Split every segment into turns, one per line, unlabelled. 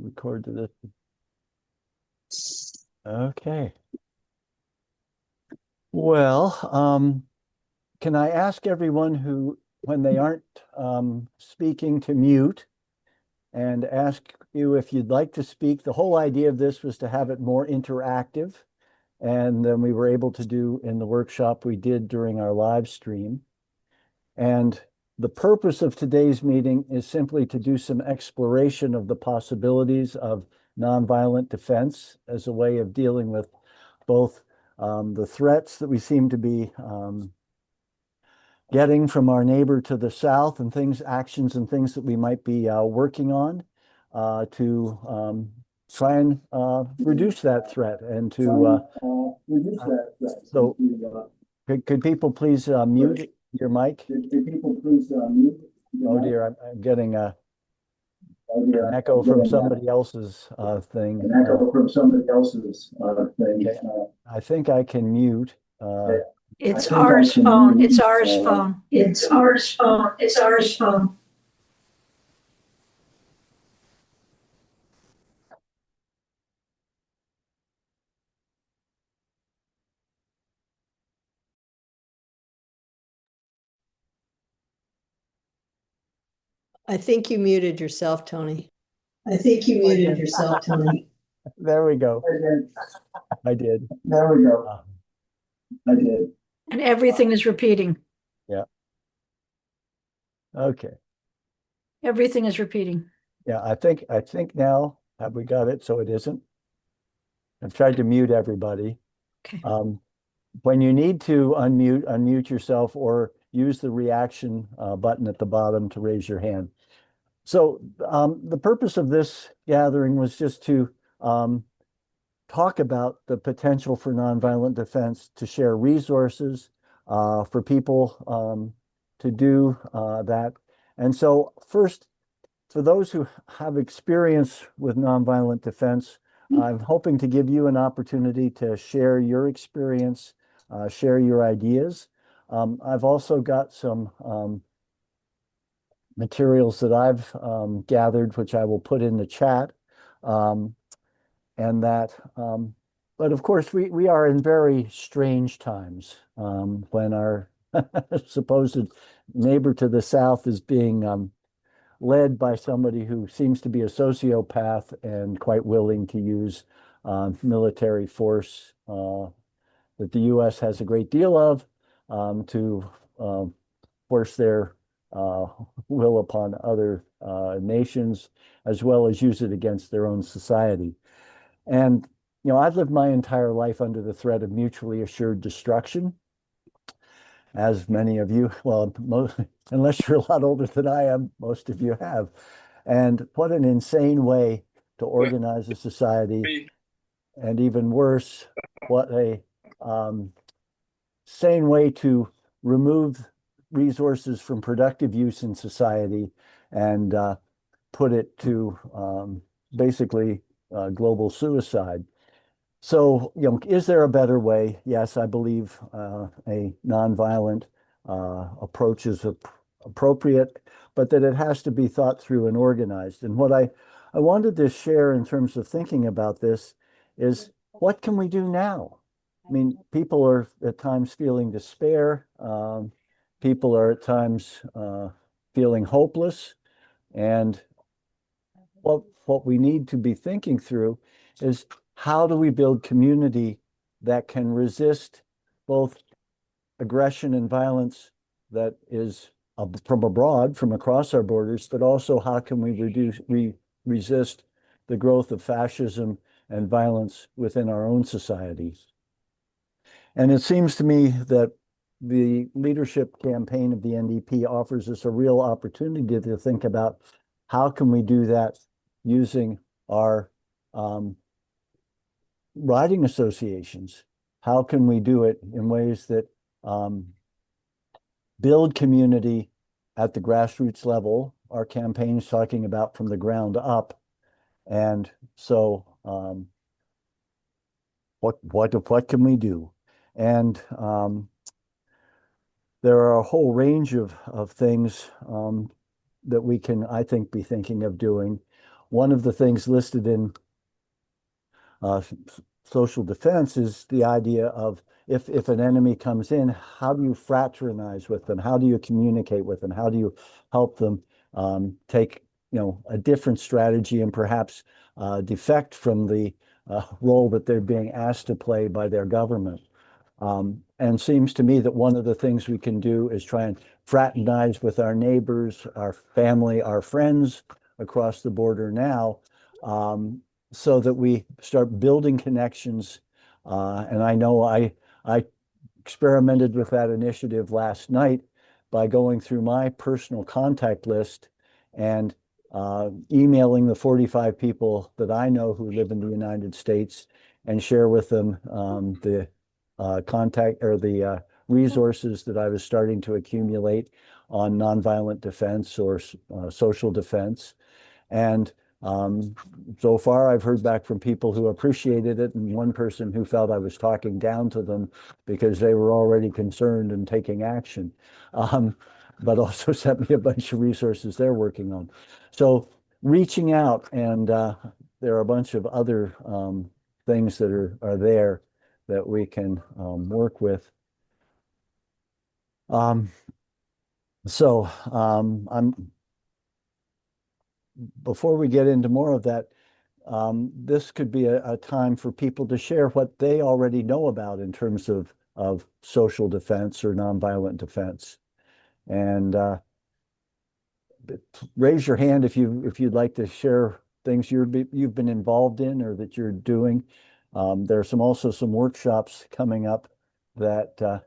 record to this. Okay. Well, can I ask everyone who, when they aren't speaking, to mute and ask you if you'd like to speak? The whole idea of this was to have it more interactive, and then we were able to do in the workshop we did during our live stream. And the purpose of today's meeting is simply to do some exploration of the possibilities of nonviolent defense as a way of dealing with both the threats that we seem to be getting from our neighbor to the south, and actions and things that we might be working on to try and reduce that threat and to so could people please mute your mic? Oh dear, I'm getting an echo from somebody else's thing. Okay. I think I can mute.
It's ours phone. It's ours phone. It's ours phone. It's ours phone.
I think you muted yourself, Tony.
I think you muted yourself, Tony.
There we go. I did.
There we go. I did. And everything is repeating.
Yeah. Okay.
Everything is repeating.
Yeah, I think now have we got it so it isn't? I've tried to mute everybody.
Okay.
When you need to unmute yourself or use the reaction button at the bottom to raise your hand. So the purpose of this gathering was just to talk about the potential for nonviolent defense, to share resources for people to do that. And so first, for those who have experience with nonviolent defense, I'm hoping to give you an opportunity to share your experience, share your ideas. I've also got some materials that I've gathered, which I will put in the chat. But of course, we are in very strange times when our supposed neighbor to the south is being led by somebody who seems to be a sociopath and quite willing to use military force that the U.S. has a great deal of to force their will upon other nations, as well as use it against their own society. And, I've lived my entire life under the threat of mutually assured destruction, as many of you, well, unless you're a lot older than I am, most of you have. And what an insane way to organize a society. And even worse, what a sane way to remove resources from productive use in society and put it to basically global suicide. So, is there a better way? Yes, I believe a nonviolent approach is appropriate, but that it has to be thought through and organized. And what I wanted to share in terms of thinking about this is, what can we do now? I mean, people are at times feeling despair. People are at times feeling hopeless. And what we need to be thinking through is, how do we build community that can resist both aggression and violence that is from abroad, from across our borders, but also how can we resist the growth of fascism and violence within our own societies? And it seems to me that the leadership campaign of the NDP offers us a real opportunity to think about, how can we do that using our riding associations? How can we do it in ways that build community at the grassroots level? Our campaign's talking about from the ground up. And so what can we do? And there are a whole range of things that we can, I think, be thinking of doing. one of the things listed in social defense is the idea of if an enemy comes in, how do you fraternize with them? How do you communicate with them? How do you help them take a different strategy and perhaps defect from the role that they're being asked to play by their government? And seems to me that one of the things we can do is try and fraternize with our neighbors, our family, our friends across the border now, so that we start building connections. And I know I experimented with that initiative last night by going through my personal contact list and emailing the 45 people that I know who live in the United States and share with them the contact or the resources that I was starting to accumulate on nonviolent defense or social defense. And so far, I've heard back from people who appreciated it, and one person who felt I was talking down to them because they were already concerned and taking action, but also sent me a bunch of resources they're working on. So reaching out, and there are a bunch of other things that are there that we can work with. Before we get into more of that, this could be a time for people to share what they already know about in terms of social defense or nonviolent defense. And raise your hand if you'd like to share things you've been involved in or that you're doing. There are also some workshops coming up that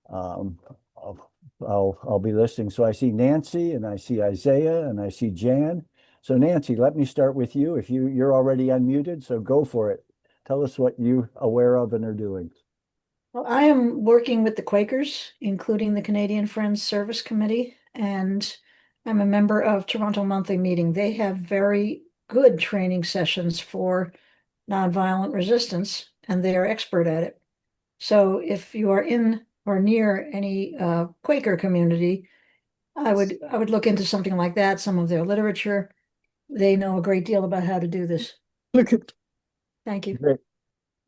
I'll be listing. So I see Nancy and I see Isaiah and I see Jan. So Nancy, let me start with you. If you're already unmuted, so go for it. Tell us what you're aware of and are doing.
Well, I am working with the Quakers, including the Canadian Friends Service Committee, and I'm a member of Toronto Monthly Meeting. They have very good training sessions for nonviolent resistance, and they are expert at it. So if you are in or near any Quaker community, I would look into something like that, some of their literature. They know a great deal about how to do this.
Look at
Thank you.
Great.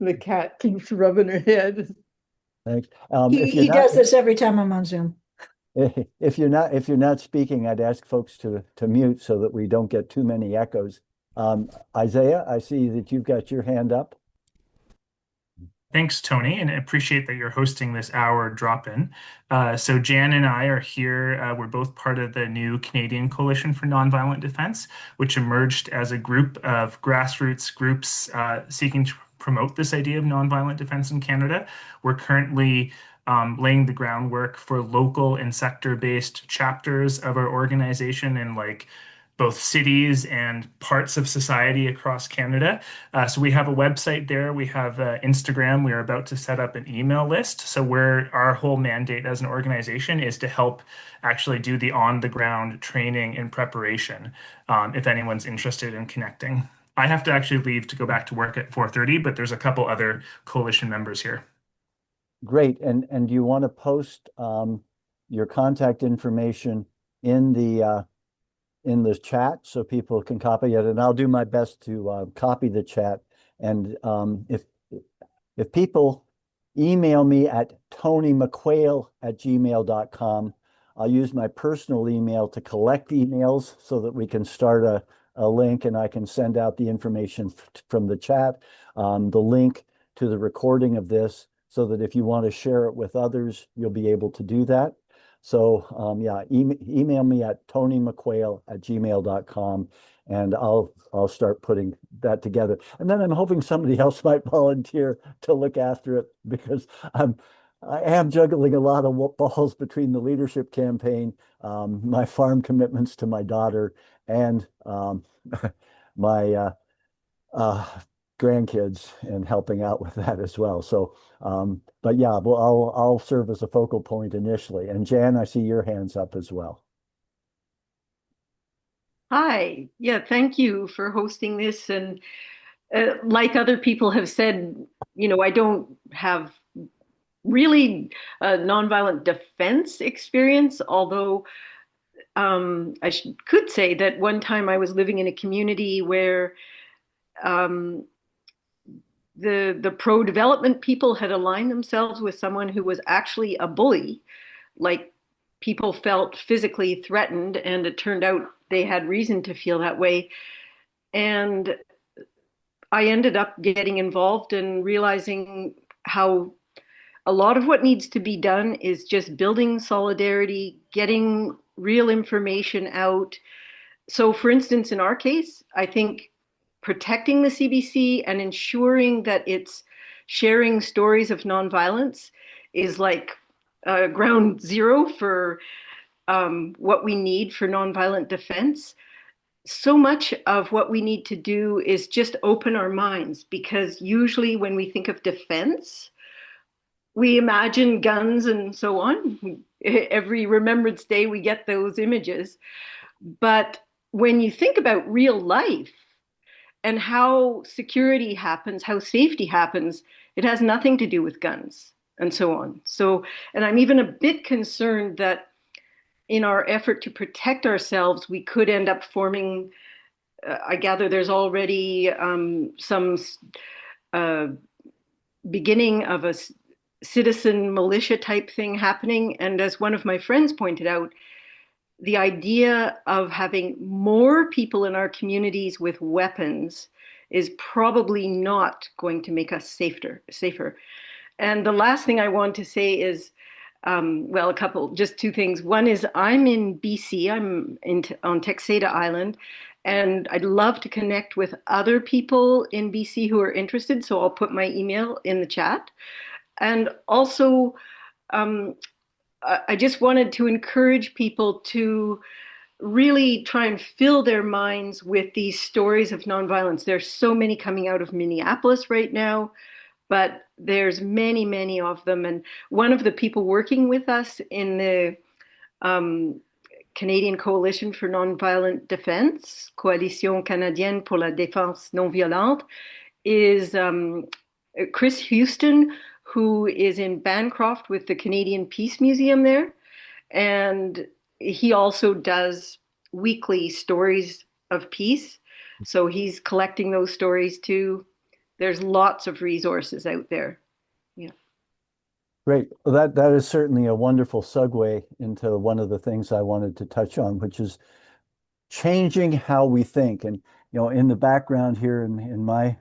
the cat keeps rubbing her head.
Thanks.
He does this every time I'm on Zoom.
If you're not speaking, I'd ask folks to mute so that we don't get too many echoes. Isaiah, I see that you've got your hand up.
Thanks, Tony, and I appreciate that you're hosting this hour drop-in. So Jan and I are here. We're both part of the new Canadian Coalition for Nonviolent Defense, which emerged as a group of grassroots groups seeking to promote this idea of nonviolent defense in Canada. We're currently laying the groundwork for local and sector-based chapters of our organization in both cities and parts of society across Canada. So we have a website there. We have Instagram. We are about to set up an email list. So our whole mandate as an organization is to help actually do the on-the-ground training and preparation if anyone's interested in connecting. I have to actually leave to go back to work at 4:30, but there's a couple other coalition members here.
Great. And do you want to post your contact information in the chat so people can copy it? And I'll do my best to copy the chat. And if people email me at tonymcquail@gmail.com, I'll use my personal email to collect emails so that we can start a link and I can send out the information from the chat, the link to the recording of this, so that if you want to share it with others, you'll be able to do that. So yeah, email me at tonymcquail@gmail.com and I'll start putting that together. And then I'm hoping somebody else might volunteer to look after it, because I am juggling a lot of balls between the leadership campaign, my farm commitments to my daughter, and my grandkids, and helping out with that as well. So, but yeah, well, I'll serve as a focal point initially. And Jan, I see your hands up as well.
Hi. Yeah, thank you for hosting this. And like other people have said, I don't have really nonviolent defense experience, although could say that one time I was living in a community where um, the pro-development people had aligned themselves with someone who was actually a bully. Like, people felt physically threatened, and it turned out they had reason to feel that way. And I ended up getting involved and realizing how a lot of what needs to be done is just building solidarity, getting real information out. So, for instance, in our case, I think protecting the CBC and ensuring that it's sharing stories of nonviolence is like ground zero for what we need for nonviolent defense. So much of what we need to do is just open our minds, because usually when we think of defense, we imagine guns and so on. Every Remembrance Day, we get those images. But when you think about real life and how security happens, how safety happens, it has nothing to do with guns and so on. So, and I'm even a bit concerned that in our effort to protect ourselves, we could end up forming. I gather there's already some uh, beginning of a citizen militia type thing happening. And as one of my friends pointed out, the idea of having more people in our communities with weapons is probably not going to make us safer. And the last thing I want to say is, well, just two things. One is I'm in BC, on Texada Island, and I'd love to connect with other people in BC who are interested. So I'll put my email in the chat. And also, um, I just wanted to encourage people to really try and fill their minds with these stories of nonviolence. There's so many coming out of Minneapolis right now, but there's many, many of them. And one of the people working with us in the um, Canadian Coalition for Nonviolent Defense, Coalition Canadienne pour la Défense Non Violente, is Chris Houston, who is in Bancroft with the Canadian Peace Museum there. And he also does weekly stories of peace. So he's collecting those stories too. There's lots of resources out there. Yeah.
Great. Well, that is certainly a wonderful segue into one of the things I wanted to touch on, which is changing how we think. And in the background here in my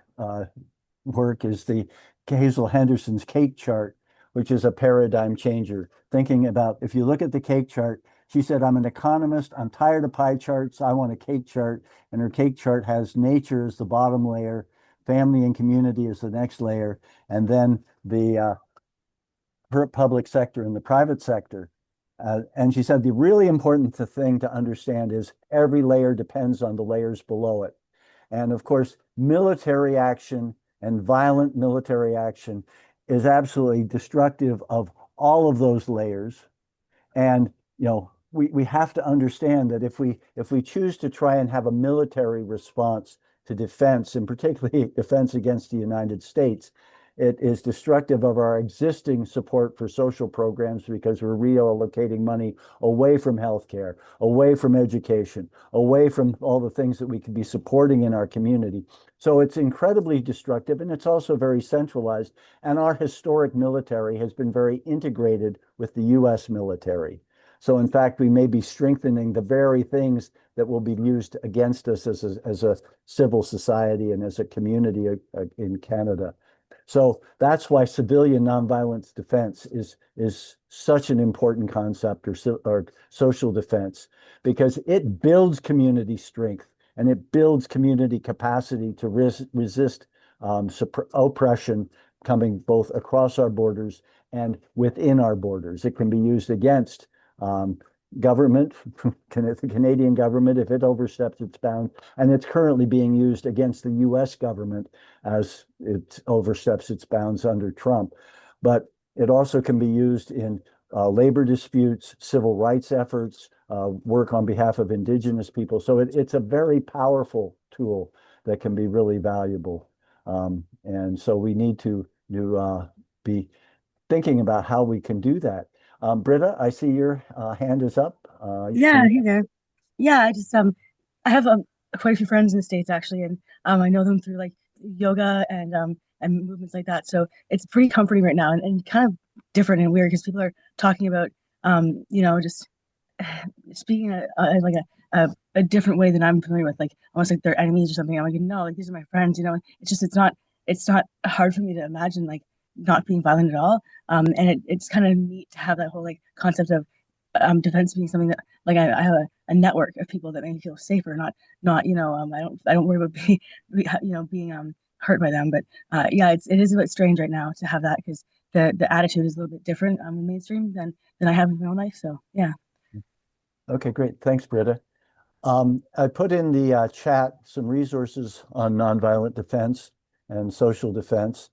work is the Hazel Henderson's cake chart, which is a paradigm changer. Thinking about, if you look at the cake chart, she said, I'm an economist. I'm tired of pie charts. I want a cake chart. And her cake chart has nature as the bottom layer, family and community as the next layer, and then the public sector and the private sector. And she said the really important thing to understand is every layer depends on the layers below it. And of course, military action and violent military action is absolutely destructive of all of those layers. And we have to understand that if we choose to try and have a military response to defense, and particularly defense against the United States, it is destructive of our existing support for social programs, because we're reallocating money away from healthcare, away from education, away from all the things that we could be supporting in our community. So it's incredibly destructive, and it's also very centralized. And our historic military has been very integrated with the US military. So in fact, we may be strengthening the very things that will be used against us as a civil society and as a community in Canada. So that's why civilian nonviolence defense is such an important concept, or social defense, because it builds community strength and it builds community capacity to resist oppression coming both across our borders and within our borders. It can be used against government, the Canadian government, if it oversteps its bounds, and it's currently being used against the US government as it oversteps its bounds under Trump. But it also can be used in labor disputes, civil rights efforts, work on behalf of Indigenous people. So it's a very powerful tool that can be really valuable. And so we need to be thinking about how we can do that. Britta, I see your hand is up.
Yeah, hey there. Yeah, I just I have quite a few friends in the States actually, and I know them through like yoga and movements like that. So it's pretty comforting right now, and kind of different and weird because people are talking about just speaking like a different way than I'm familiar with, like almost like they're enemies or something. I'm like, no, like these are my friends, it's not hard for me to imagine like not being violent at all. And it's kind of neat to have that whole like concept of defense being something that like I have a network of people that make me feel safer, not I don't worry about being hurt by them. But yeah, it is a bit strange right now to have that because the attitude is a little bit different in mainstream than I have in my own life. So yeah.
Okay, great. Thanks, Britta. I put in the chat some resources on nonviolent defense and social defense.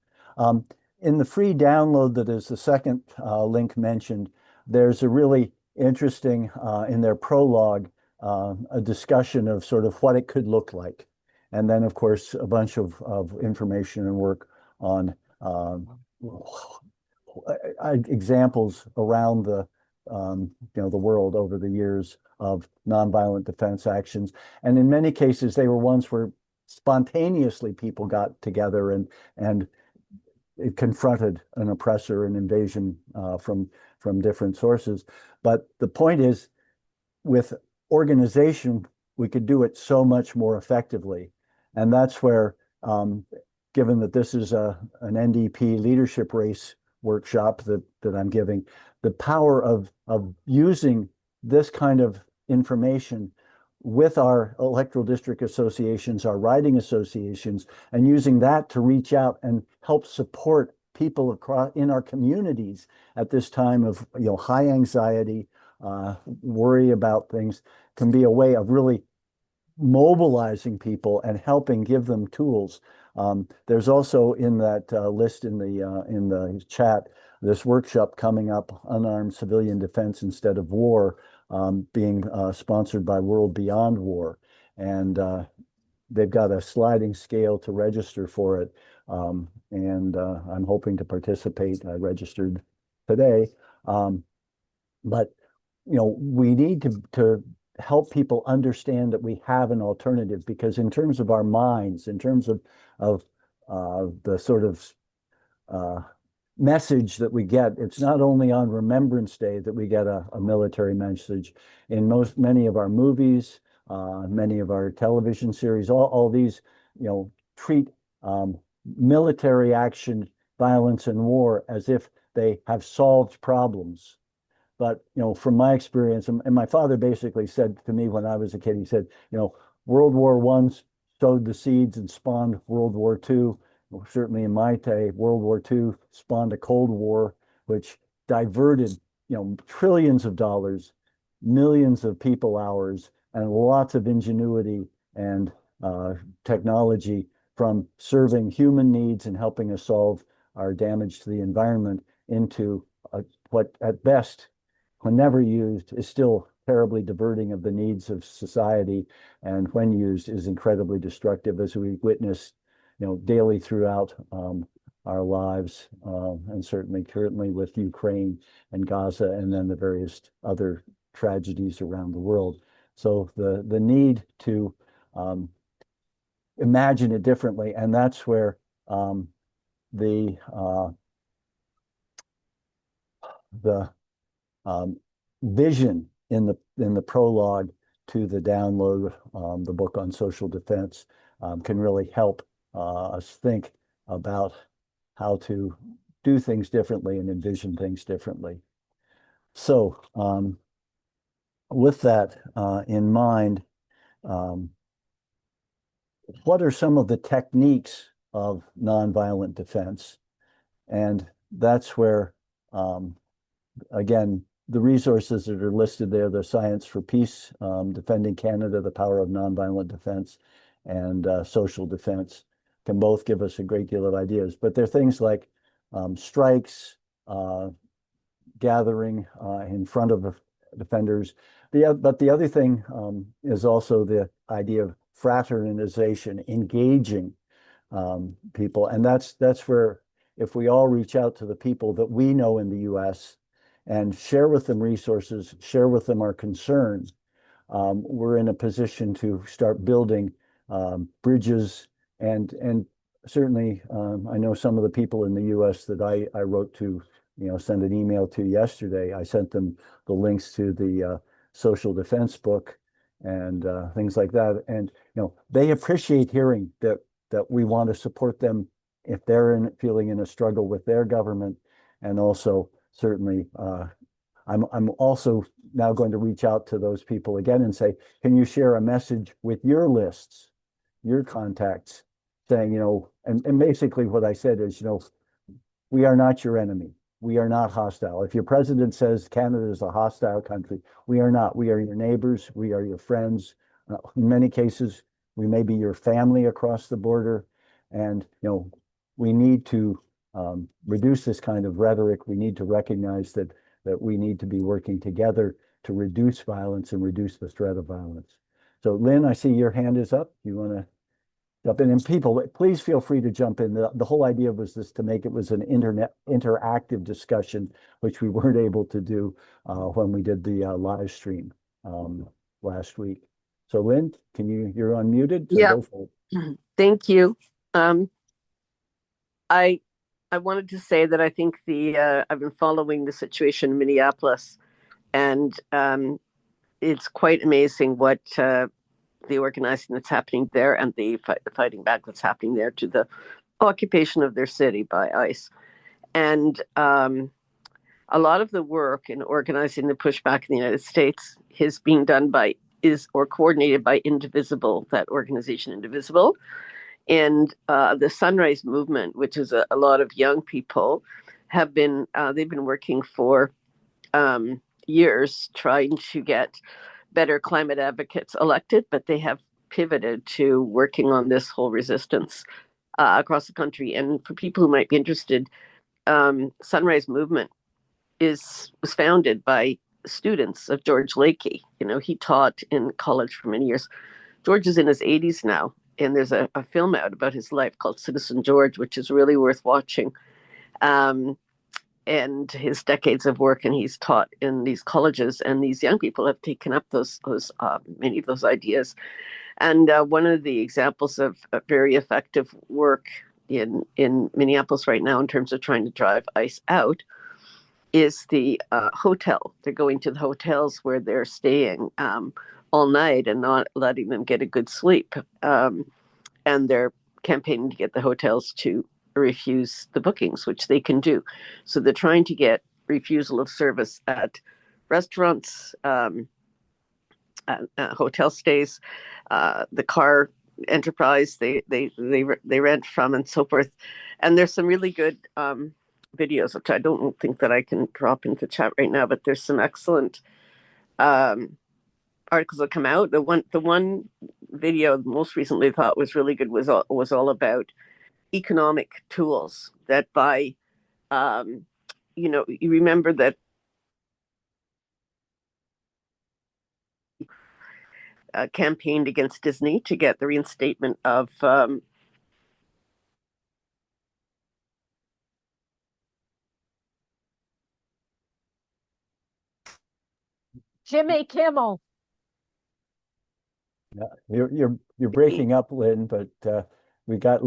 In the free download that is the second link mentioned, there's a really interesting, in their prologue, a discussion of sort of what it could look like. And then, of course, a bunch of information and work on examples around the world over the years of nonviolent defense actions. And in many cases, they were ones where spontaneously people got together and it confronted an oppressor, an invasion from different sources. But the point is, with organization, we could do it so much more effectively. And that's where, given that this is an NDP leadership race workshop that I'm giving, the power of using this kind of information with our electoral district associations, our riding associations, and using that to reach out and help support people across in our communities at this time of high anxiety, worry about things, can be a way of really mobilizing people and helping give them tools. There's also in that list in the chat this workshop coming up, Unarmed Civilian Defense Instead of War, being sponsored by World Beyond War. And they've got a sliding scale to register for it. And I'm hoping to participate. I registered today. But we need to help people understand that we have an alternative, because in terms of our minds, in terms of the sort of message that we get, it's not only on Remembrance Day that we get a military message. In many of our movies, many of our television series, all these treat military action, violence, and war as if they have solved problems. But from my experience, and my father basically said to me when I was a kid, he said, World War I sowed the seeds and spawned World War II. Well, certainly in my day, World War II spawned a Cold War, which diverted trillions of dollars, millions of people hours, and lots of ingenuity and technology from serving human needs and helping us solve our damage to the environment into what at best, when never used, is still terribly diverting of the needs of society, and when used is incredibly destructive, as we witness daily throughout our lives, and certainly currently with Ukraine and Gaza, and then the various other tragedies around the world. So the need to imagine it differently, and that's where the vision in the prologue to the download, the book on social defense, can really help us think about how to do things differently and envision things differently. So with that in mind, what are some of the techniques of nonviolent defense? And that's where, again, the resources that are listed there, the Science for Peace, Defending Canada, the Power of Nonviolent Defense, and Social Defense, can both give us a great deal of ideas. But there are things like strikes, gathering in front of defenders. But the other thing is also the idea of fraternization, engaging people. And that's where, if we all reach out to the people that we know in the US and share with them resources, share with them our concerns, we're in a position to start building bridges and certainly I know some of the people in the U.S. that I wrote to, send an email to yesterday. I sent them the links to the social defense book and things like that. And they appreciate hearing that we want to support them if they're feeling in a struggle with their government, and also certainly I'm also now going to reach out to those people again and say, can you share a message with your lists, your contacts, saying, and basically what I said is, we are not your enemy. We are not hostile. If your president says Canada is a hostile country, we are not. We are your neighbors. We are your friends. In many cases, we may be your family across the border. And, we need to reduce this kind of rhetoric. We need to recognize that we need to be working together to reduce violence and reduce the threat of violence. So Lynn, I see your hand is up. You want to jump in? And people, please feel free to jump in. The whole idea was this to make it was an interactive discussion, which we weren't able to do when we did the live stream last week. So Lynn, you're unmuted? So
Yeah.
go for it.
Thank you. I wanted to say that I think I've been following the situation in Minneapolis, and it's quite amazing what the organizing that's happening there and the fighting back that's happening there to the occupation of their city by ICE. And a lot of the work in organizing the pushback in the United States is being done or coordinated by Indivisible, that organization Indivisible. And the Sunrise Movement, which is a lot of young people, they've been working for years trying to get better climate advocates elected, but they have pivoted to working on this whole resistance across the country. And for people who might be interested, Sunrise Movement was founded by students of George Lakey. He taught in college for many years. George is in his 80s now, and there's a film out about his life called Citizen George, which is really worth watching. And his decades of work, and he's taught in these colleges, and these young people have taken up those many of those ideas. And one of the examples of very effective work in Minneapolis right now in terms of trying to drive ICE out is the hotel. They're going to the hotels where they're staying all night and not letting them get a good sleep. And they're campaigning to get the hotels to refuse the bookings, which they can do. So they're trying to get refusal of service at restaurants, hotel stays, the car enterprise they rent from, and so forth. And there's some really good videos, which I don't think that I can drop into chat right now, but there's some excellent articles that come out. The one video most recently I thought was really good was all about economic tools that you remember that campaigned against Disney to get the reinstatement of
Jimmy Kimmel.
Yeah, you're breaking up, Lynn, but we got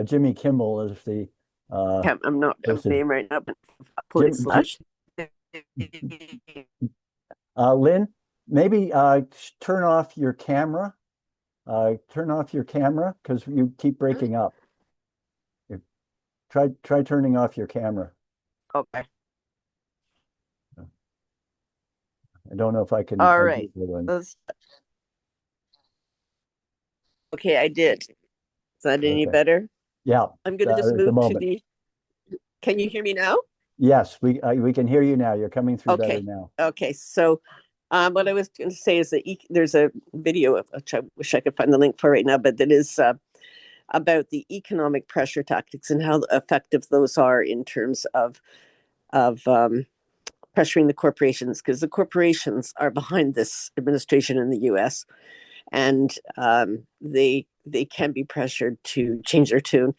Jimmy Kimmel as the
I'm not his
person.
name right now, but police slash.
Lynn, maybe turn off your camera. Turn off your camera because you keep breaking up. Try turning off your camera.
Okay.
I don't know if I can.
All right. Okay, I did. Is that any
Okay.
better?
Yeah.
I'm going to just
at the
move to
moment.
Can you hear me now?
Yes, we can hear you now. You're coming through better
Okay.
now.
Okay, so what I was going to say is that there's a video of which I wish I could find the link for right now, but that is about the economic pressure tactics and how effective those are in terms of pressuring the corporations, because the corporations are behind this administration in the U.S. and they can be pressured to change their tune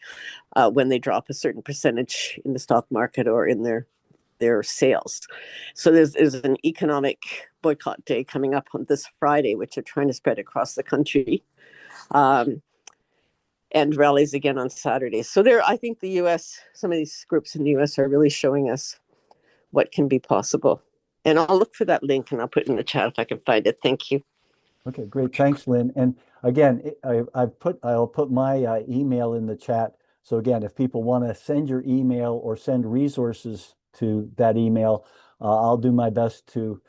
when they drop a certain percentage in the stock market or in their their sales. So there's an economic boycott day coming up on this Friday, which they're trying to spread across the country. And rallies again on Saturday. So I think the US, some of these groups in the US are really showing us what can be possible. And I'll look for that link and I'll put it in the chat if I can find it. Thank you.
Okay, great. Thanks, Lynn. And again, I'll put my email in the chat. So again, if people want to send your email or send resources to that email, I'll do my best to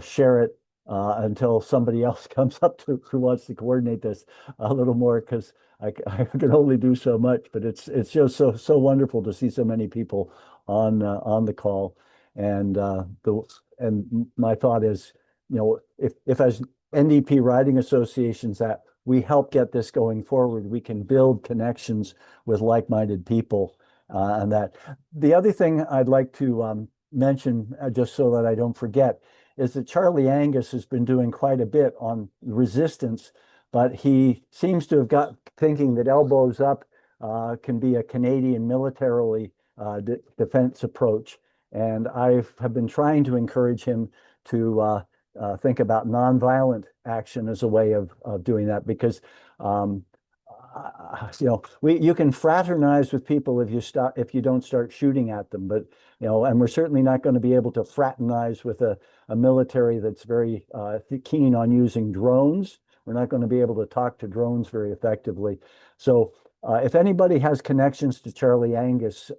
share it until somebody else comes up who wants to coordinate this a little more, because I can only do so much. But it's just so wonderful to see so many people on the call. And my thought is, if as NDP riding associations that we help get this going forward, we can build connections with like-minded people. And that the other thing I'd like to mention, just so that I don't forget, is that Charlie Angus has been doing quite a bit on resistance, but he seems to have got thinking that elbows up can be a Canadian militarily defense approach. And I have been trying to encourage him to think about nonviolent action as a way of doing that, because you can fraternize with people if you don't start shooting at them, but and we're certainly not going to be able to fraternize with a military that's very keen on using drones. We're not going to be able to talk to drones very effectively. So if anybody has connections to Charlie Angus,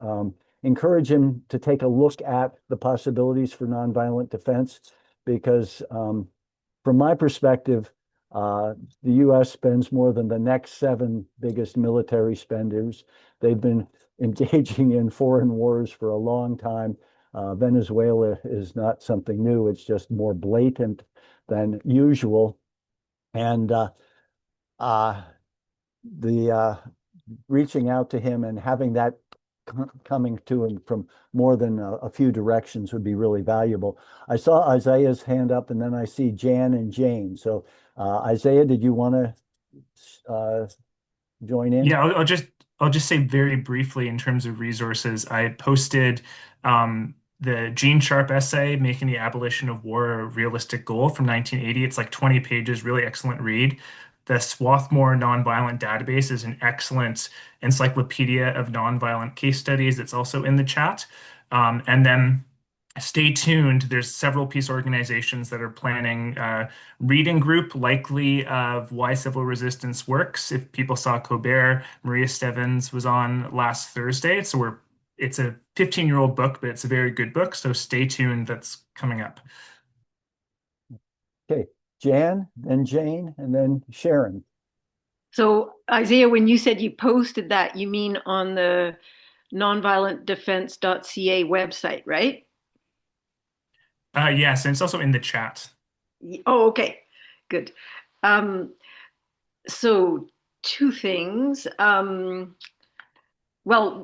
encourage him to take a look at the possibilities for nonviolent defense, because from my perspective, the U.S. spends more than the next 7 biggest military spenders. They've been engaging in foreign wars for a long time. Venezuela is not something new. It's just more blatant than usual. And reaching out to him and having that coming to him from more than a few directions would be really valuable. I saw Isaiah's hand up, and then I see Jan and Jane. So Isaiah, did you want to join in?
Yeah, I'll just say very briefly in terms of resources. I posted the Gene Sharp essay, Making the Abolition of War a Realistic Goal from 1980. It's like 20 pages, really excellent read. The Swarthmore Nonviolent Database is an excellent encyclopedia of nonviolent case studies. It's also in the chat. And then stay tuned. There's several peace organizations that are planning a reading group, likely of Why Civil Resistance Works. If people saw Colbert, Maria Stevens was on last Thursday. So it's a 15-year-old book, but it's a very good book. So stay tuned. That's coming up.
Okay, Jan, then Jane, and then Sharon.
So Isaiah, when you said you posted that, you mean on the nonviolentdefense.ca website, right?
Yes, and it's also in the chat.
Oh, okay, good. So 2 things. Well,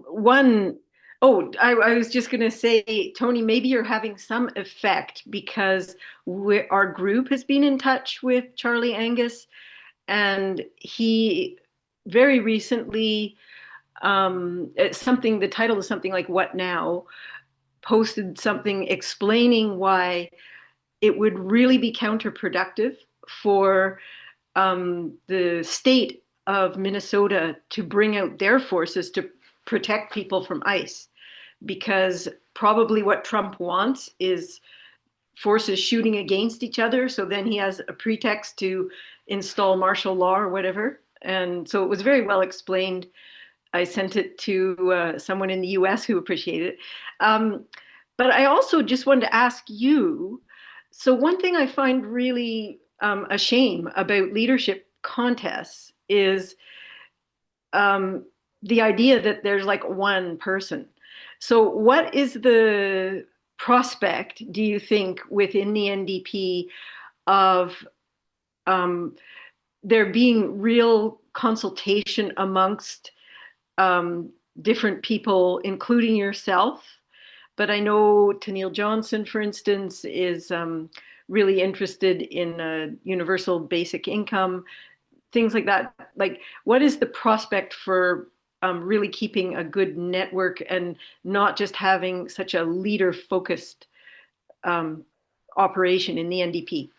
one, I was just going to say, Tony, maybe you're having some effect because our group has been in touch with Charlie Angus, and he very recently, the title is something like "What Now?" posted something explaining why it would really be counterproductive for the state of Minnesota to bring out their forces to protect people from ICE, because probably what Trump wants is forces shooting against each other. So then he has a pretext to install martial law or whatever. And so it was very well explained. I sent it to someone in the US who appreciated it. But I also just wanted to ask you, so one thing I find really a shame about leadership contests is the idea that there's like one person. So what is the prospect, do you think, within the NDP of there being real consultation amongst different people, including yourself? But I know Tennille Johnson, for instance, is really interested in universal basic income, things like that. Like, what is the prospect for really keeping a good network and not just having such a leader focused operation in the NDP?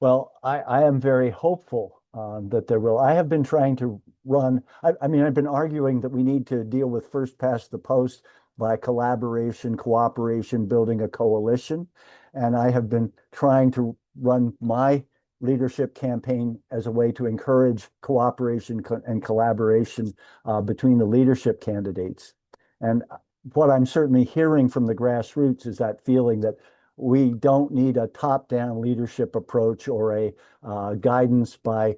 Well, I am very hopeful that there will. I have been trying to run, I mean, I've been arguing that we need to deal with first past the post by collaboration, cooperation, building a coalition. And I have been trying to run my leadership campaign as a way to encourage cooperation and collaboration between the leadership candidates. And what I'm certainly hearing from the grassroots is that feeling that we don't need a top-down leadership approach or a guidance by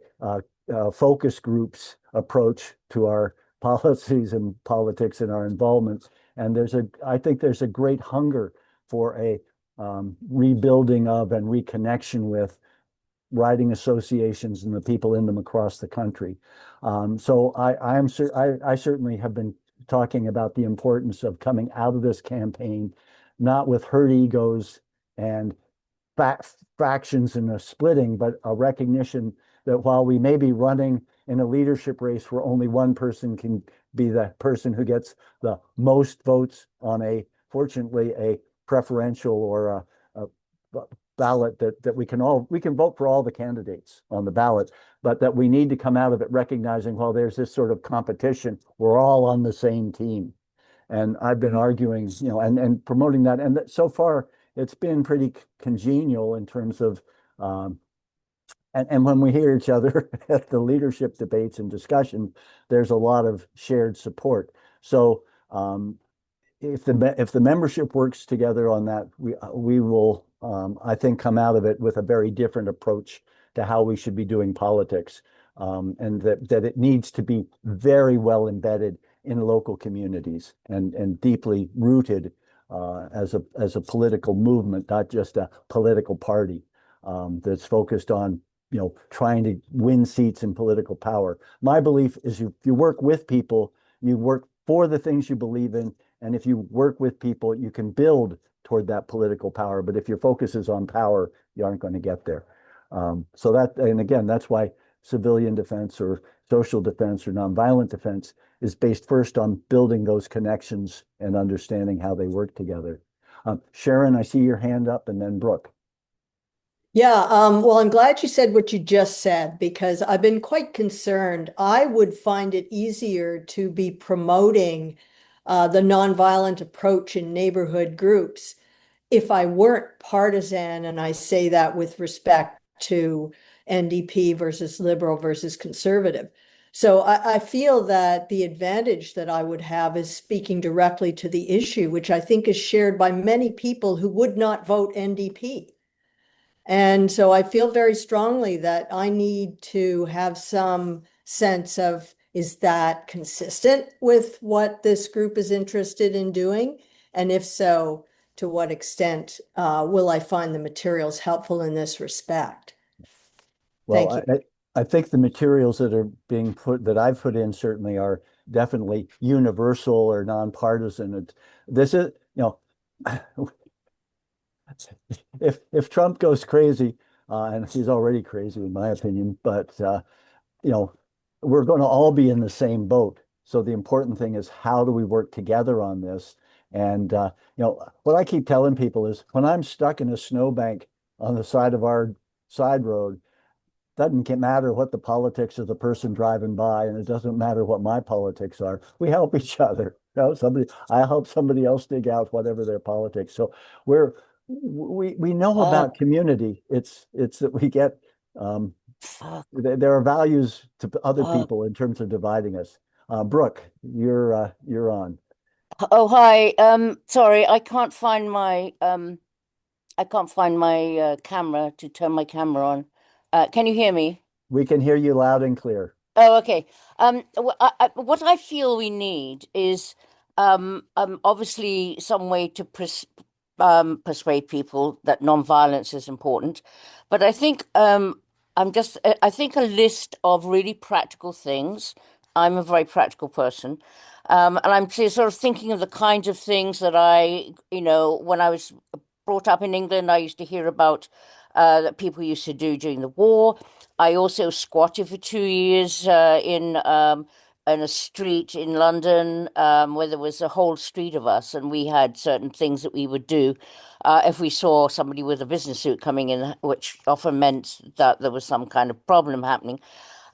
focus groups approach to our policies and politics and our involvement. And I think there's a great hunger for a rebuilding of and reconnection with riding associations and the people in them across the country. So I certainly have been talking about the importance of coming out of this campaign, not with hurt egos and factions and a splitting, but a recognition that while we may be running in a leadership race where only one person can be the person who gets the most votes on fortunately, a preferential or a ballot that we can vote for all the candidates on the ballot, but that we need to come out of it recognizing, well, there's this sort of competition. We're all on the same team. And I've been arguing, and promoting that. And so far, it's been pretty congenial in terms of, and when we hear each other at the leadership debates and discussion, there's a lot of shared support. So if the membership works together on that, we will, I think, come out of it with a very different approach to how we should be doing politics, and that it needs to be very well embedded in local communities and deeply rooted as a political movement, not just a political party that's focused on trying to win seats and political power. My belief is you work with people, you work for the things you believe in, and if you work with people, you can build toward that political power. But if your focus is on power, you aren't going to get there. And again, that's why civilian defense or social defense or nonviolent defense is based first on building those connections and understanding how they work together. Sharon, I see your hand up, and then Brooke.
Yeah, well, I'm glad you said what you just said, because I've been quite concerned. I would find it easier to be promoting the nonviolent approach in neighborhood groups if I weren't partisan, and I say that with respect to NDP versus liberal versus conservative. So I feel that the advantage that I would have is speaking directly to the issue, which I think is shared by many people who would not vote NDP. And so I feel very strongly that I need to have some sense of, is that consistent with what this group is interested in doing? And if so, to what extent will I find the materials helpful in this respect?
Well,
Thank you.
I think the materials that are being that I've put in certainly are definitely universal or nonpartisan. This is, if Trump goes crazy, and he's already crazy in my opinion, but we're going to all be in the same boat. So the important thing is, how do we work together on this? And what I keep telling people is, when I'm stuck in a snowbank on the side of our side road, doesn't matter what the politics of the person driving by, and it doesn't matter what my politics are. We help each other. I help somebody else dig out whatever their politics. So we know about community. It's that we get there are values to other people in terms of dividing us. Brooke, you're on.
Oh, hi. Sorry, I can't find my camera to turn my camera on. Can you hear me?
We can hear you loud and clear.
Oh, okay. What I feel we need is obviously some way to persuade people that nonviolence is important. But I think I think a list of really practical things. I'm a very practical person. And I'm sort of thinking of the kinds of things that when I was brought up in England, I used to hear about that people used to do during the war. I also squatted for 2 years in in a street in London where there was a whole street of us, and we had certain things that we would do if we saw somebody with a business suit coming in, which often meant that there was some kind of problem happening.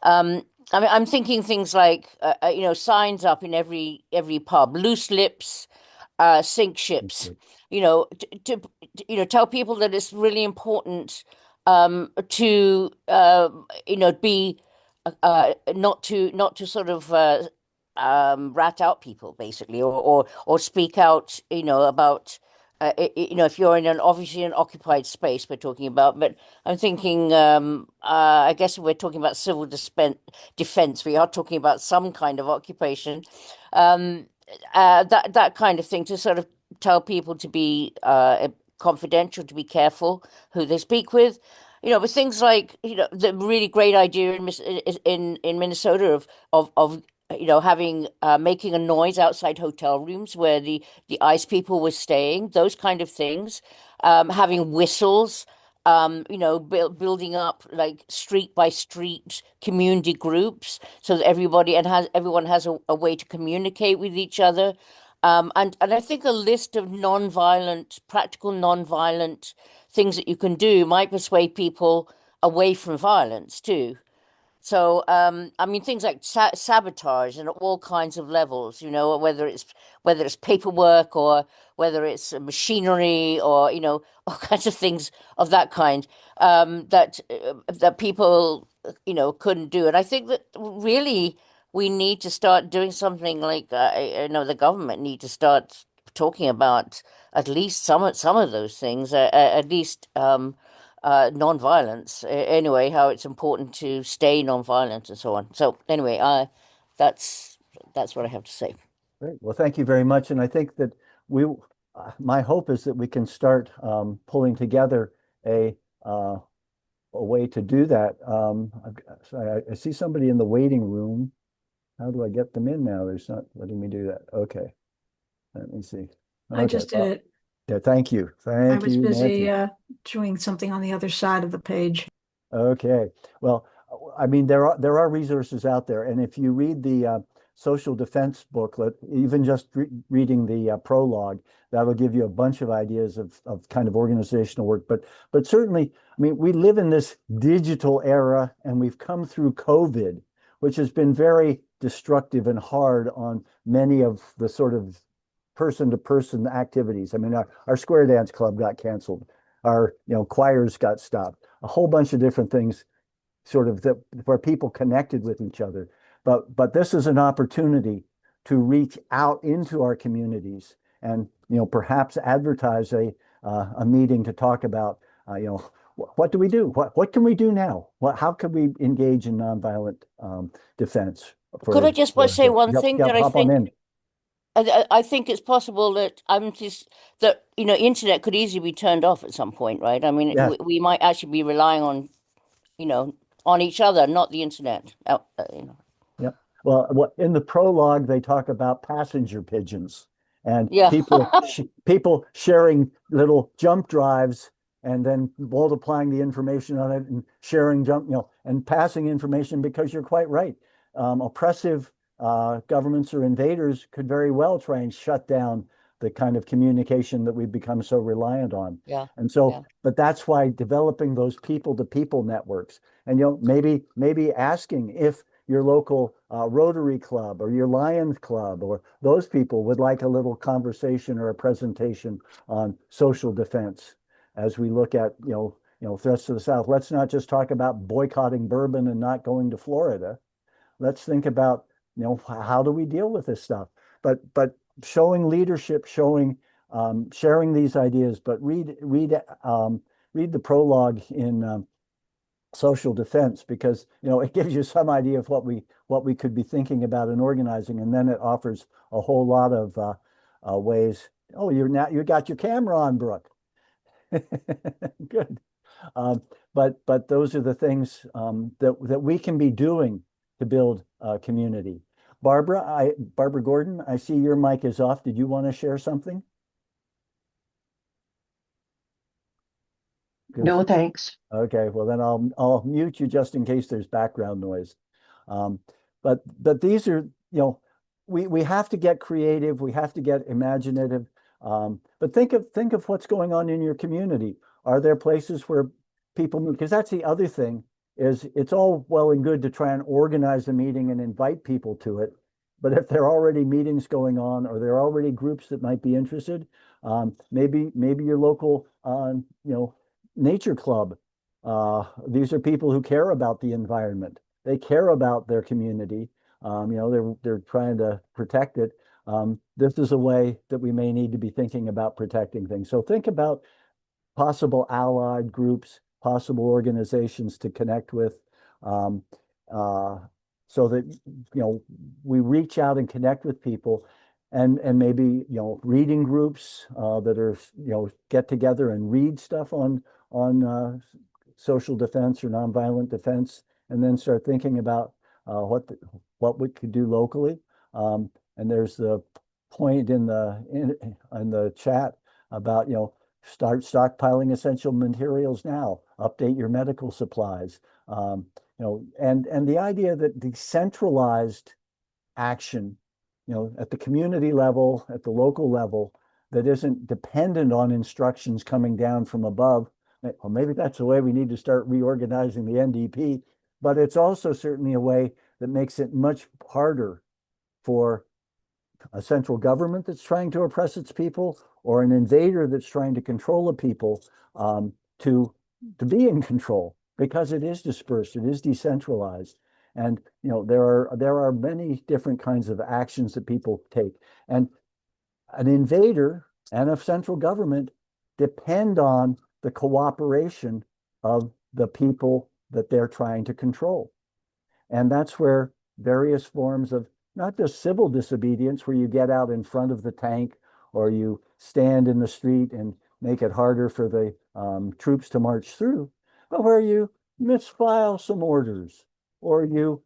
I mean, I'm thinking things like signs up in every pub, loose lips, sink ships. Tell people that it's really important to be not to sort of rat out people basically, or speak out, about if you're in obviously an occupied space we're talking about, but I'm thinking I guess if we're talking about civil defense, we are talking about some kind of occupation, that kind of thing, to sort of tell people to be confidential, to be careful who they speak with. With things like, the really great idea in Minnesota of having making a noise outside hotel rooms where the ICE people were staying, those kind of things, having whistles, building up like street by street community groups so that everyone has a way to communicate with each other. And I think a list of practical non-violent things that you can do might persuade people away from violence too. So, I mean, things like sabotage and at all kinds of levels, whether it's paperwork or whether it's machinery or, all kinds of things of that kind, that people, couldn't do. And I think that really we need to start doing something like, I know the government need to start talking about at least some of those things, at least. Non-violence anyway, how it's important to stay non-violent and so on. So anyway, that's what I have to say.
Great. Well, thank you very much. And I think that my hope is that we can start pulling together a way to do that. I see somebody in the waiting room. How do I get them in now? There's not letting me do that. Okay. Let me see.
I just did it.
Yeah, thank you.
I was busy
Nancy.
doing something on the other side of the page.
Okay. Well, I mean, there are resources out there, and if you read the social defense booklet, even just reading the prologue, that'll give you a bunch of ideas of kind of organizational work. But certainly, I mean, we live in this digital era, and we've come through COVID, which has been very destructive and hard on many of the sort of person-to-person activities. I mean, our square dance club got canceled. Our choirs got stopped. A whole bunch of different things, sort of where people connected with each other. But this is an opportunity to reach out into our communities and perhaps advertise a meeting to talk about what do we do? What can we do now? How can we engage in nonviolent defense?
Could I just say one thing that I think? I think it's possible that internet could easily be turned off at some point, right? I mean,
Yeah.
we might actually be relying on each other, not the internet.
Yeah. Well, in the prologue, they talk about passenger pigeons and
Yeah.
people sharing little jump drives and then multiplying the information on it and sharing and passing information, because you're quite right. Oppressive governments or invaders could very well try and shut down the kind of communication that we've become so reliant on.
Yeah.
And so,
Yeah.
but that's why developing those people-to-people networks, and maybe asking if your local Rotary Club or your Lions Club or those people would like a little conversation or a presentation on social defense as we look at threats to the South. Let's not just talk about boycotting bourbon and not going to Florida. Let's think about how do we deal with this stuff? But showing leadership, sharing these ideas. But read the prologue in social defense, because it gives you some idea of what we could be thinking about and organizing, and then it offers a whole lot of ways. Oh, you got your camera on, Brooke. Good. But those are the things that we can be doing to build community. Barbara Gordon, I see your mic is off. Did you want to share something?
No, thanks.
Okay, well then I'll mute you just in case there's background noise. But these are you know, we have to get creative, we have to get imaginative. But think of what's going on in your community. Are there places where people move? Because that's the other thing, is it's all well and good to try and organize a meeting and invite people to it. But if there are already meetings going on, or there are already groups that might be interested, maybe your local nature club. These are people who care about the environment. They care about their community. They're trying to protect it. This is a way that we may need to be thinking about protecting things. So think about possible allied groups, possible organizations to connect with, so that we reach out and connect with people, and maybe reading groups that are get together and read stuff on social defense or nonviolent defense, and then start thinking about what we could do locally. And there's the point in the chat about start stockpiling essential materials now, update your medical supplies, and the idea that decentralized action, at the community level, at the local level, that isn't dependent on instructions coming down from above. Well, maybe that's the way we need to start reorganizing the NDP, but it's also certainly a way that makes it much harder for a central government that's trying to oppress its people, or an invader that's trying to control a people, to be in control, because it is dispersed, it is decentralized. And there are many different kinds of actions that people take. And an invader and a central government depend on the cooperation of the people that they're trying to control. And that's where various forms of not just civil disobedience, where you get out in front of the tank, or you stand in the street and make it harder for the troops to march through, but where you misfile some orders, or you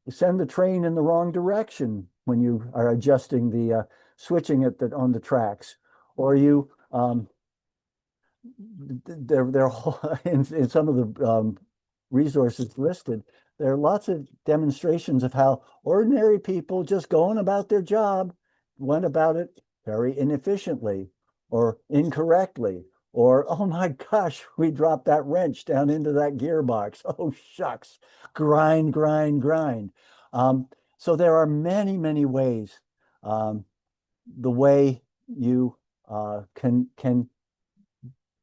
send the train in the wrong direction when you are adjusting the switching it on the tracks, or you they're in some of the resources listed. There are lots of demonstrations of how ordinary people just going about their job went about it very inefficiently or incorrectly, or, oh my gosh, we dropped that wrench down into that gearbox. Oh, shucks, grind, grind, grind. So there are many, many ways, the way you can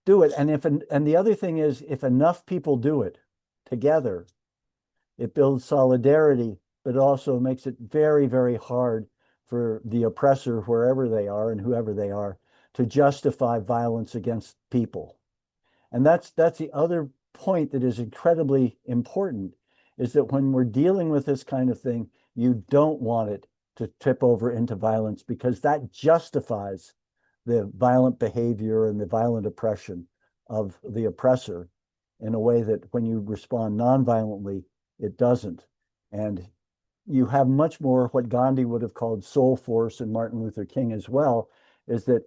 do it. And the other thing is, if enough people do it together, it builds solidarity, but also makes it very, very hard for the oppressor, wherever they are and whoever they are, to justify violence against people. And that's the other point that is incredibly important, is that when we're dealing with this kind of thing, you don't want it to tip over into violence, because that justifies the violent behavior and the violent oppression of the oppressor in a way that when you respond nonviolently, it doesn't. And you have much more what Gandhi would have called soul force, and Martin Luther King as well, is that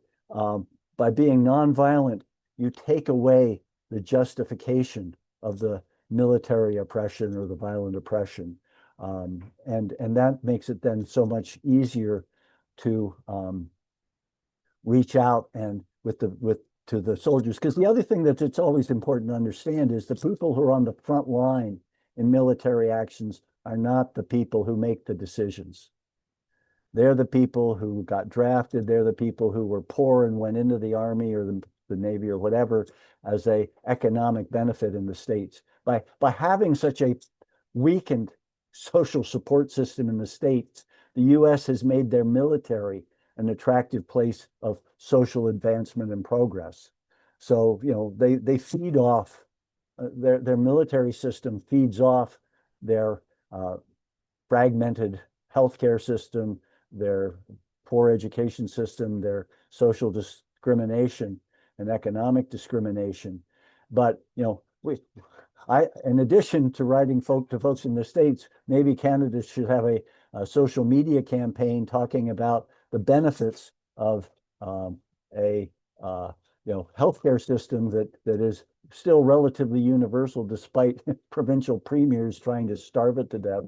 by being nonviolent, you take away the justification of the military oppression or the violent oppression. And that makes it then so much easier to reach out and to the soldiers. Because the other thing that it's always important to understand is the people who are on the front line in military actions are not the people who make the decisions. They're the people who got drafted. They're the people who were poor and went into the Army or the Navy or whatever as a economic benefit in the States. By having such a weakened social support system in the States, the US has made their military an attractive place of social advancement and progress. So, they feed off, their military system feeds off their fragmented healthcare system, their poor education system, their social discrimination and economic discrimination. But, in addition to writing to folks in the States, maybe Canada should have a social media campaign talking about the benefits of a healthcare system that is still relatively universal, despite provincial premiers trying to starve it to death.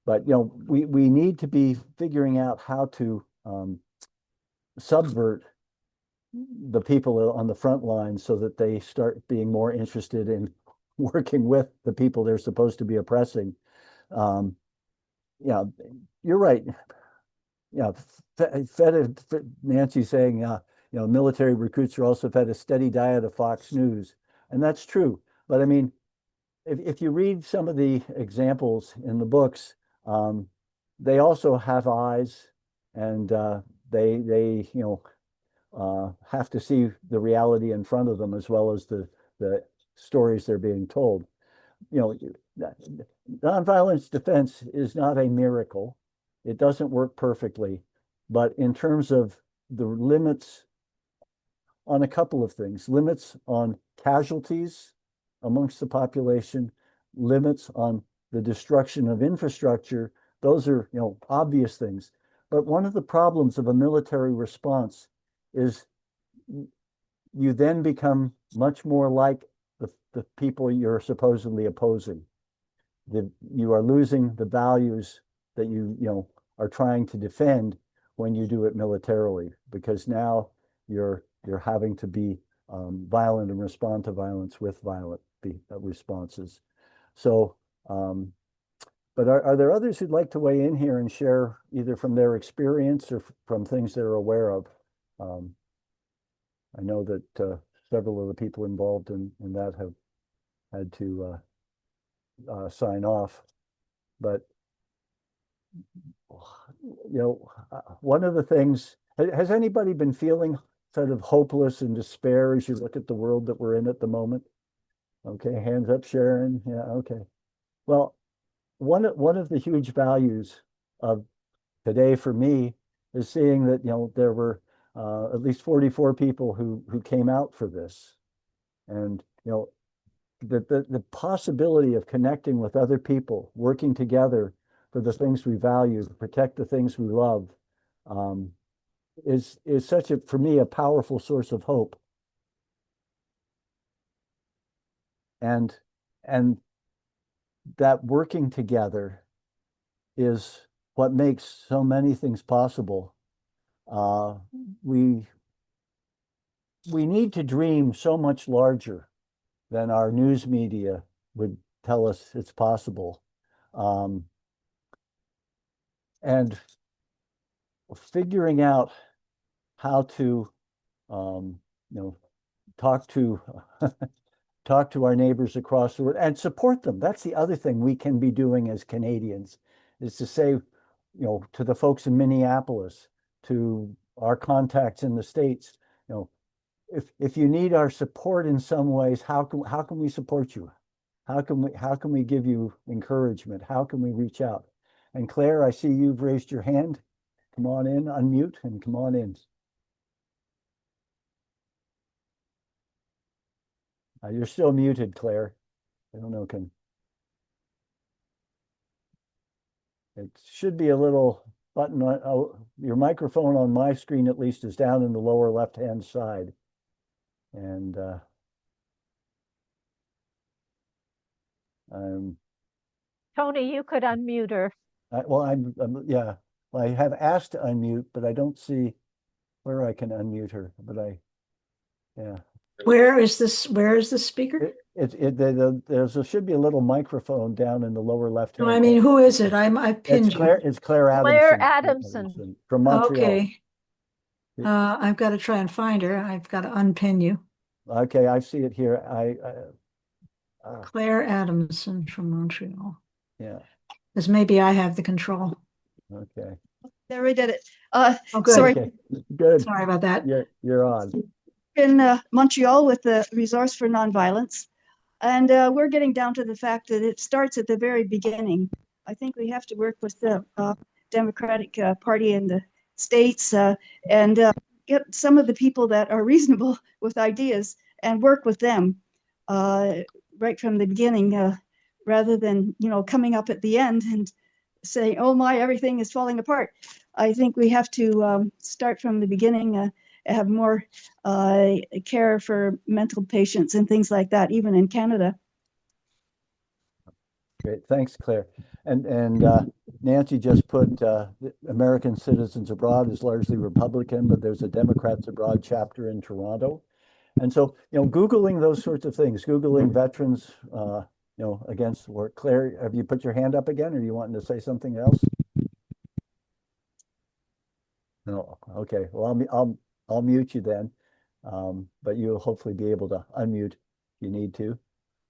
But, we need to be figuring out how to subvert the people on the front line so that they start being more interested in working with the people they're supposed to be oppressing. Yeah, you're right. Yeah, Nancy's saying, military recruits are also fed a steady diet of Fox News, and that's true. But I mean, if you read some of the examples in the books, they also have eyes, and they have to see the reality in front of them as well as the stories they're being told. Nonviolence defense is not a miracle. It doesn't work perfectly, but in terms of the limits on a couple of things, limits on casualties amongst the population, limits on the destruction of infrastructure, those are, obvious things. But one of the problems of a military response is you then become much more like the people you're supposedly opposing. You are losing the values that you are trying to defend when you do it militarily, because now you're having to be violent and respond to violence with violent responses. So, but are there others who'd like to weigh in here and share either from their experience or from things they're aware of? I know that several of the people involved in that have had to sign off, but one of the things, has anybody been feeling sort of hopeless and despair as you look at the world that we're in at the moment? Okay, hands up, Sharon. Yeah, okay. Well, one of the huge values of today for me is seeing that there were at least 44 people who came out for this, and the possibility of connecting with other people, working together for the things we value, to protect the things we love, is such for me, a powerful source of hope. And that working together is what makes so many things possible. We need to dream so much larger than our news media would tell us it's possible. And figuring out how to, talk to talk to our neighbors across the world and support them. That's the other thing we can be doing as Canadians, is to say, to the folks in Minneapolis, to our contacts in the States, if you need our support in some ways, how can we support you? How can we give you encouragement? How can we reach out? And Claire, I see you've raised your hand. Come on in, unmute, and come on in. You're still muted, Claire. I don't know, it should be a little button on your microphone on my screen, at least, is down in the lower left-hand side. And
Tony, you could unmute her.
yeah, I have asked to unmute, but I don't see where I can unmute her. But yeah.
Where is the speaker?
There should be a little microphone down in the lower left hand.
No, I mean, who is it? I pinned you.
It's Claire Adamson.
Claire Adamson
from Montreal.
Okay. I've got to try and find her. I've got to unpin you.
Okay, I see it here.
Claire Adamson from Montreal.
Yeah.
Because maybe I have the control.
Okay.
There, we did it.
Oh, good.
Sorry.
Okay. Good.
Sorry about that.
You're on.
In Montreal with the Resource for Nonviolence, and we're getting down to the fact that it starts at the very beginning. I think we have to work with the Democratic Party in the States and get some of the people that are reasonable with ideas and work with them right from the beginning, rather than coming up at the end and saying, "Oh my, everything is falling apart." I think we have to start from the beginning. Have more care for mental patients and things like that, even in Canada.
Great, thanks, Claire. And Nancy just put American Citizens Abroad is largely Republican, but there's a Democrats Abroad chapter in Toronto. And so, Googling those sorts of things, Googling veterans, against war. Claire, have you put your hand up again, or are you wanting to say something else? No. Okay. Well, I'll mute you then, but you'll hopefully be able to unmute if you need to.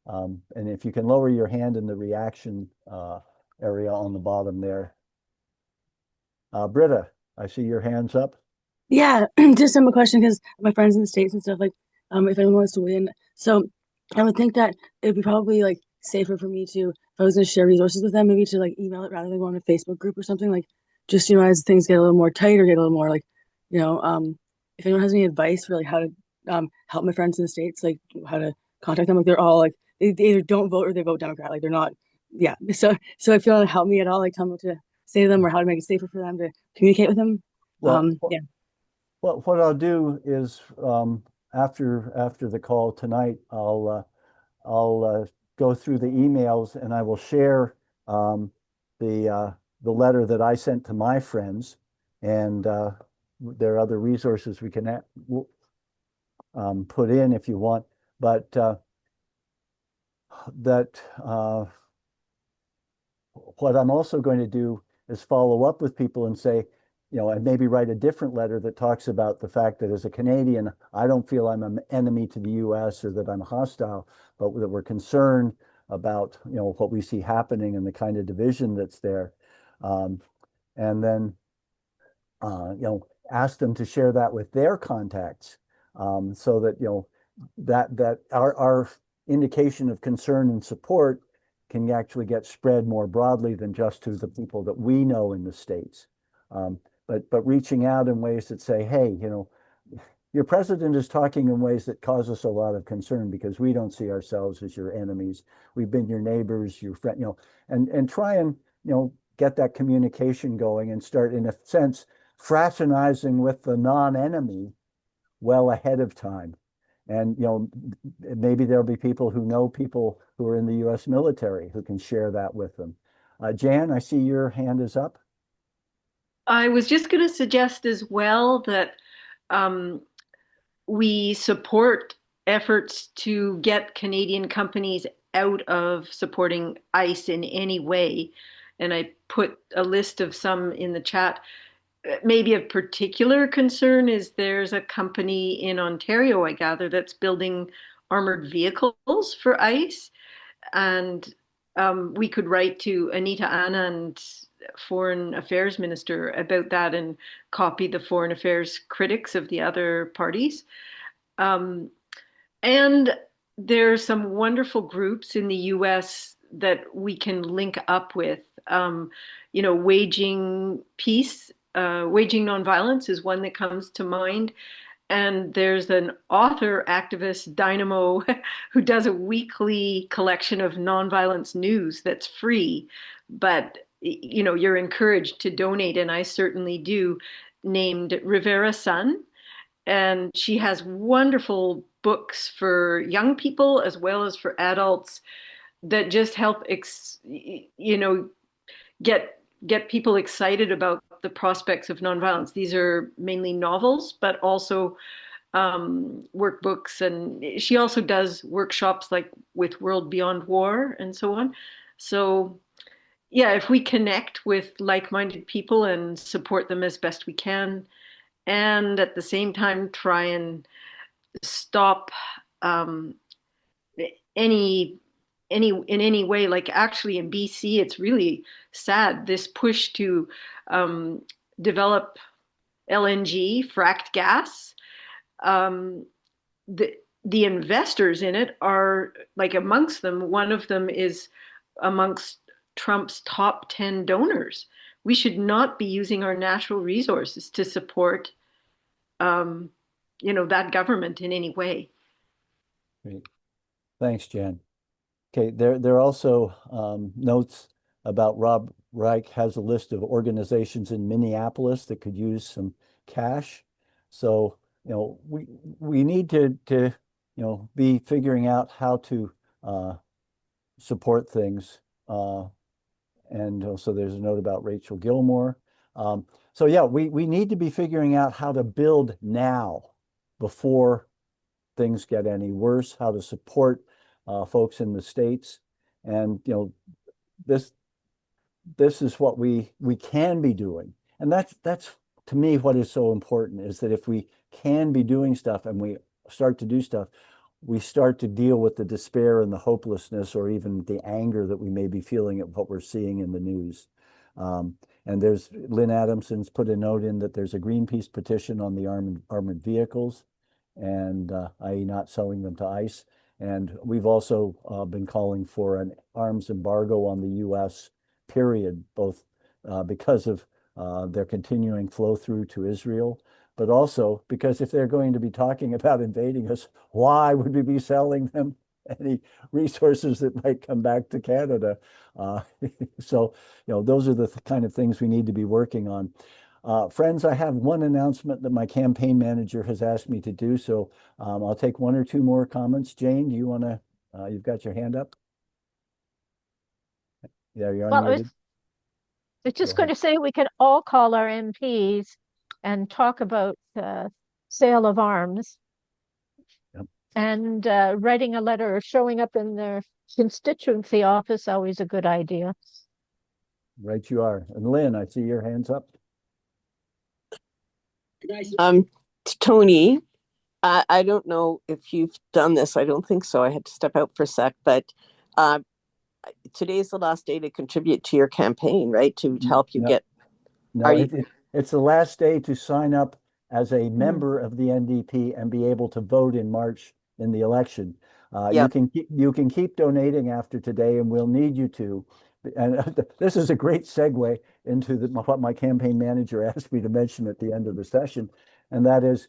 And if you can lower your hand in the reaction area on the bottom there. Britta, I see your hands up.
Yeah, just a question because my friends in the States and stuff, like, if anyone wants to win. So I would think that it'd be probably like safer for me to, if I was going to share resources with them, maybe to like email it rather than go on a Facebook group or something, like just, as things get a little more tight or get a little more like, if anyone has any advice for like how to help my friends in the States, like how to contact them, like they're all like, they either don't vote or they vote Democrat, like they're not, yeah. So if you want to help me at all, like tell me what to say to them or how to make it safer for them to communicate with them. Yeah.
Well, what I'll do is after the call tonight, I'll go through the emails and I will share the letter that I sent to my friends, and there are other resources we can put in if you want, but what I'm also going to do is follow up with people and say, and maybe write a different letter that talks about the fact that as a Canadian, I don't feel I'm an enemy to the US or that I'm hostile, but that we're concerned about, what we see happening and the kind of division that's there. And then, ask them to share that with their contacts, so that, that our indication of concern and support can actually get spread more broadly than just to the people that we know in the States. But reaching out in ways that say, hey, your president is talking in ways that cause us a lot of concern because we don't see ourselves as your enemies. We've been your neighbors, your friend, and try and, get that communication going and start, in a sense, fraternizing with the non-enemy well ahead of time. And, maybe there'll be people who know people who are in the US military who can share that with them. Jan, I see your hand is up.
I was just going to suggest as well that we support efforts to get Canadian companies out of supporting ICE in any way. And I put a list of some in the chat. Maybe of particular concern is there's a company in Ontario, I gather, that's building armored vehicles for ICE. And we could write to Anita Anand, Foreign Affairs Minister, about that and copy the foreign affairs critics of the other parties. And there's some wonderful groups in the US that we can link up with. Waging Peace, Waging Nonviolence is one that comes to mind. And there's an author activist, Dynamo, who does a weekly collection of nonviolence news that's free. But, you're encouraged to donate, and I certainly do, named Rivera Sun. And she has wonderful books for young people as well as for adults that just help, get people excited about the prospects of nonviolence. These are mainly novels, but also workbooks. And she also does workshops like with World Beyond War and so on. So, yeah, if we connect with like-minded people and support them as best we can, and at the same time try and stop any in any way, like actually in BC, it's really sad, this push to develop LNG, fracked gas. The investors in it are, like, amongst them, one of them is amongst Trump's top 10 donors. We should not be using our natural resources to support that government in any way.
Great. Thanks, Jan. Okay, there are also notes about Rob Reich has a list of organizations in Minneapolis that could use some cash. So, we need to be figuring out how to support things. And also there's a note about Rachel Gilmore. So yeah, we need to be figuring out how to build now before things get any worse, how to support folks in the States. And, you know, this is what we can be doing. And that's to me what is so important, is that if we can be doing stuff and we start to do stuff, we start to deal with the despair and the hopelessness, or even the anger that we may be feeling at what we're seeing in the news. And there's Lynn Adamson's put a note in that there's a Greenpeace petition on the armored vehicles, and i.e. not selling them to ICE. And we've also been calling for an arms embargo on the U.S., period, both because of their continuing flow through to Israel, but also because if they're going to be talking about invading us, why would we be selling them any resources that might come back to Canada? So, you know, those are the kind of things we need to be working on. Friends, I have one announcement that my campaign manager has asked me to do, so I'll take one or two more comments. Jane, do you want to, you've got your hand up? Yeah, you're
Well,
unmuted.
it's just
Go
going to say we can all call our MPs and talk about sale of arms.
Yep.
And writing a letter or showing up in their constituency office, always a good idea.
Right, you are. And Lynn, I see your hands up.
Tony, I don't know if you've done this. I don't think so. I had to step out for a sec, but today's the last day to contribute to your campaign, right? To help you
No.
get.
No,
Are you?
it's the last day to sign up as a member of the NDP and be able to vote in March in the election.
Yeah.
You can keep donating after today, and we'll need you to. And this is a great segue into what my campaign manager asked me to mention at the end of the session, and that is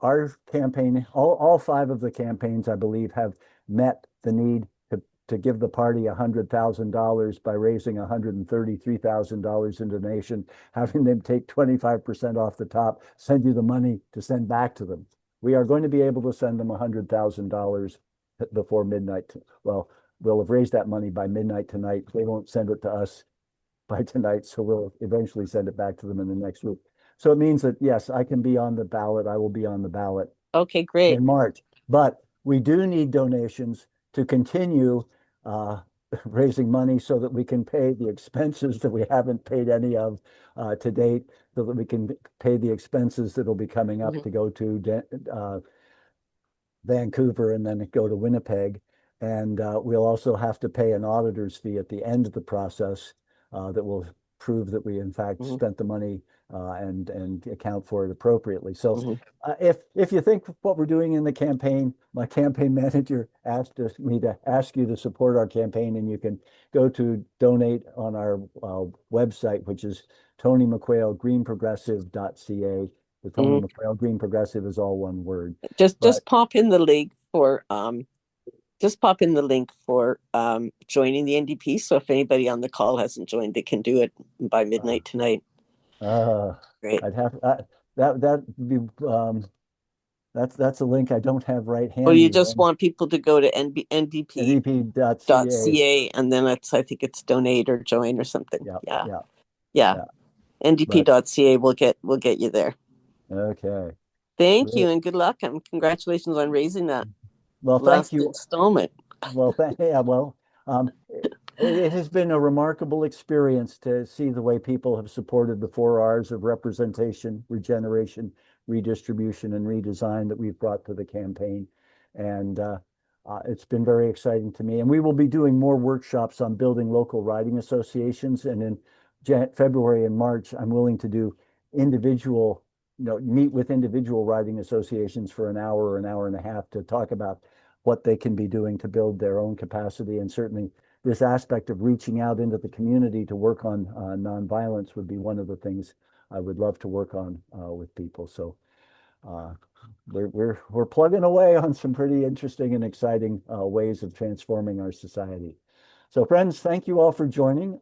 our campaign. All five of the campaigns, I believe, have met the need to give the party $100,000 by raising $133,000 in donation, having them take 25% off the top, send you the money to send back to them. We are going to be able to send them $100,000 before midnight. Well, we'll have raised that money by midnight tonight. They won't send it to us by tonight, so we'll eventually send it back to them in the next week. So it means that, yes, I can be on the ballot. I will be on the ballot.
Okay, great.
In March. But we do need donations to continue raising money so that we can pay the expenses that we haven't paid any of to date, so that we can pay the expenses that will be coming up to go to Vancouver and then go to Winnipeg. And we'll also have to pay an auditor's fee at the end of the process that will prove that we in fact spent the money and account for it appropriately. So if you think what we're doing in the campaign, my campaign manager asked me to ask you to support our campaign, and you can go to donate on our website, which is Tony McQuail greenprogressive.ca. The Tony McQuail Green Progressive is all one word.
Just pop in the link for joining the NDP. So if anybody on the call hasn't joined, they can do it by midnight tonight. Great.
I'd have that be that's a link I don't have right handy.
Well, you just want people to go to ndp.ca and then I think it's donate or join or something. Yeah. ndp.ca will get you there.
Okay.
Thank you and good luck, and congratulations on raising that.
Well, thank you.
Installment.
Well, it has been a remarkable experience to see the way people have supported the 4 R's of representation, regeneration, redistribution, and redesign that we've brought to the campaign. And it's been very exciting to me. And we will be doing more workshops on building local riding associations. And in February and March, I'm willing to do individual, meet with individual riding associations for an hour or an hour and a half to talk about what they can be doing to build their own capacity. And certainly this aspect of reaching out into the community to work on nonviolence would be one of the things I would love to work on with people. So we're plugging away on some pretty interesting and exciting ways of transforming our society. So friends, thank you all for joining.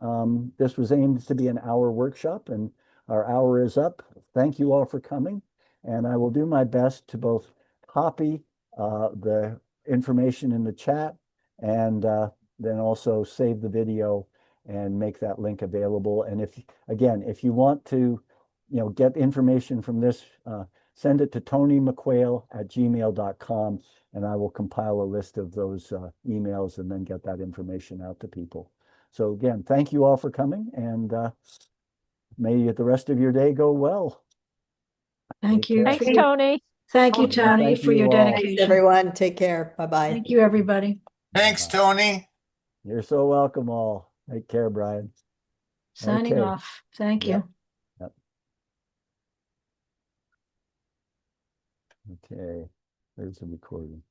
This was aimed to be an hour workshop, and our hour is up. Thank you all for coming, and I will do my best to both copy the information in the chat and then also save the video and make that link available. And if you want to, get information from this, send it to tonymcquail@gmail.com, and I will compile a list of those emails and then get that information out to people. So again, thank you all for coming, and may the rest of your day go well.
Thank
Take
you.
care.
Thanks, Tony.
Thank you, Tony,
Thank
for
you
your
all.
Thanks,
dedication.
everyone. Take care. Bye-bye.
Thank you, everybody.
Thanks,
Bye-bye.
Tony.
You're so welcome all. Take care, Brian.
Signing
Okay.
off. Thank
Yep.
you.
Yep. Okay, there's the recording.